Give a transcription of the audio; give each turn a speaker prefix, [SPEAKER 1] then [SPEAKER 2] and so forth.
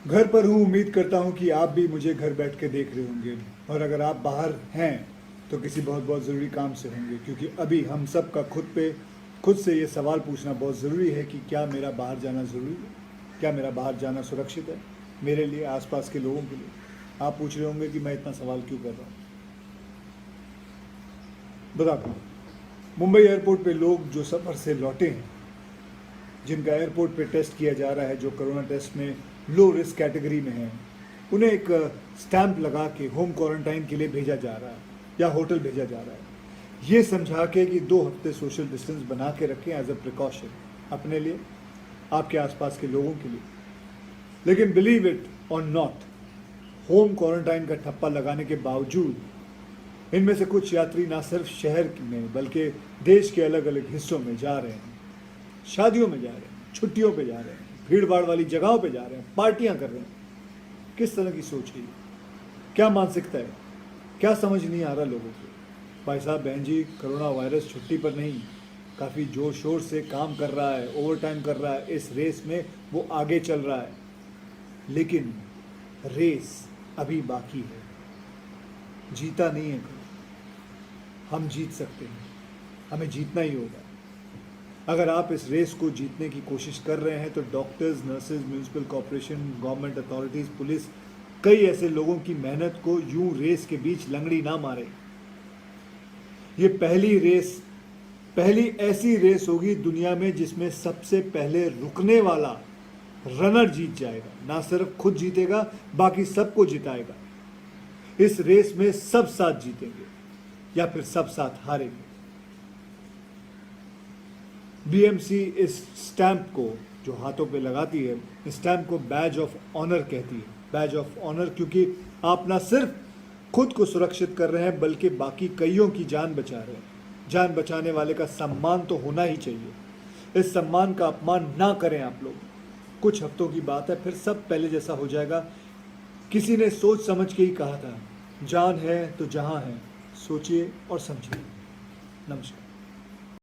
[SPEAKER 1] घर पर हूँ, उम्मीद करता हूँ कि आप भी मुझे घर बैठ के देख रहे होंगे, और अगर आप बाहर हैं तो किसी बहुत बहुत ज़रूरी काम से होंगे, क्योंकि अभी हम सब का खुद से ये सवाल पूछना बहुत ज़रूरी है कि क्या मेरा बाहर जाना ज़रूरी है, क्या मेरा बाहर जाना सुरक्षित है मेरे लिए, आसपास के लोगों के लिए। आप पूछ रहे होंगे कि मैं इतना सवाल क्यों कर रहा हूँ। बताता हूँ। मुंबई एयरपोर्ट पे लोग जो सफ़र से लौटे हैं, जिनका एयरपोर्ट पे टेस्ट किया जा रहा है, जो कोरोना टेस्ट में लो रिस्क कैटेगरी में हैं, उन्हें एक स्टैंप लगा के होम क्वारंटाइन के लिए भेजा जा रहा है या होटल भेजा जा रहा है, ये समझा के कि 2 हफ्ते सोशल डिस्टेंस बना के रखें एज अ प्रिकॉशन अपने लिए, आपके आसपास के लोगों के लिए। लेकिन बिलीव इट और नॉट, होम क्वारंटाइन का ठप्पा लगाने के बावजूद इनमें से कुछ यात्री ना सिर्फ शहर में बल्कि देश के अलग अलग हिस्सों में जा रहे हैं, शादियों में जा रहे हैं, छुट्टियों पे जा रहे हैं, भीड़ भाड़ वाली जगहों पे जा रहे हैं, पार्टियां कर रहे हैं। किस तरह की सोच है ये? क्या मानसिकता है? क्या समझ नहीं आ रहा लोगों को। भाई साहब बहन जी, कोरोना वायरस छुट्टी पर नहीं, काफ़ी जोर शोर से काम कर रहा है, ओवर टाइम कर रहा है, इस रेस में वो आगे चल रहा है। लेकिन रेस अभी बाकी है, जीता नहीं है कोई। हम जीत सकते हैं, हमें जीतना ही होगा। अगर आप इस रेस को जीतने की कोशिश कर रहे हैं तो doctors, nurses, municipal corporation, government authorities, police, कई ऐसे लोगों की मेहनत को यूं रेस के बीच लंगड़ी ना मारे। ये पहली ऐसी रेस होगी दुनिया में जिसमें सबसे पहले रुकने वाला रनर जीत जाएगा। ना सिर्फ खुद जीतेगा, बाकी सबको जिताएगा। इस रेस में सब साथ जीतेंगे या फिर सब साथ हारेंगे। बीएमसी इस स्टैंप को जो हाथों पे लगाती है, इस स्टैंप को बैज ऑफ ऑनर कहती है। बैज ऑफ ऑनर क्योंकि आप ना सिर्फ खुद को सुरक्षित कर रहे हैं बल्कि बाकी कईयों की जान बचा रहे हैं। जान बचाने वाले का सम्मान तो होना ही चाहिए। इस सम्मान का अपमान ना करें आप लोग। कुछ हफ्तों की बात है, फिर सब पहले जैसा हो जाएगा। किसी ने सोच समझ के ही कहा था, जान है तो जहां है, सोचिए और समझिए। नमस्कार।